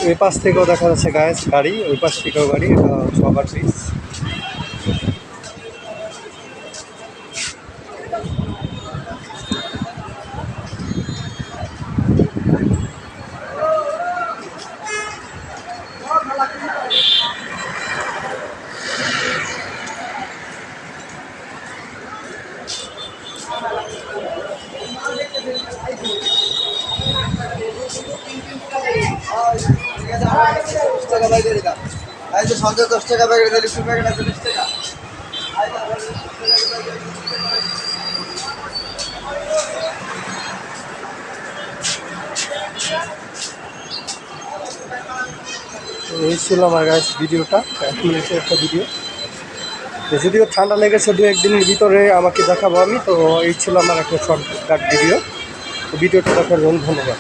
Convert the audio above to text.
ওই পাশ থেকেও দেখা যাচ্ছে গাইস গাড়ি, ওই পাশ থেকেও গাড়ি, এটা ওভার ব্রিজ। সঞ্জয় 10 টাকা প্যাকেট দিলে 2 প্যাকেট আছে 20 টাকা। এই ছিল আমার গাইস ভিডিওটা, 1 মিনিটের একটা ভিডিও। যদিও ঠান্ডা লেগেছে 2-1 দিনের ভিতরে আমাকে দেখাবো আমি, তো এই ছিল আমার একটা শর্টকাট ভিডিও। ভিডিওটা দেখার জন্য ধন্যবাদ।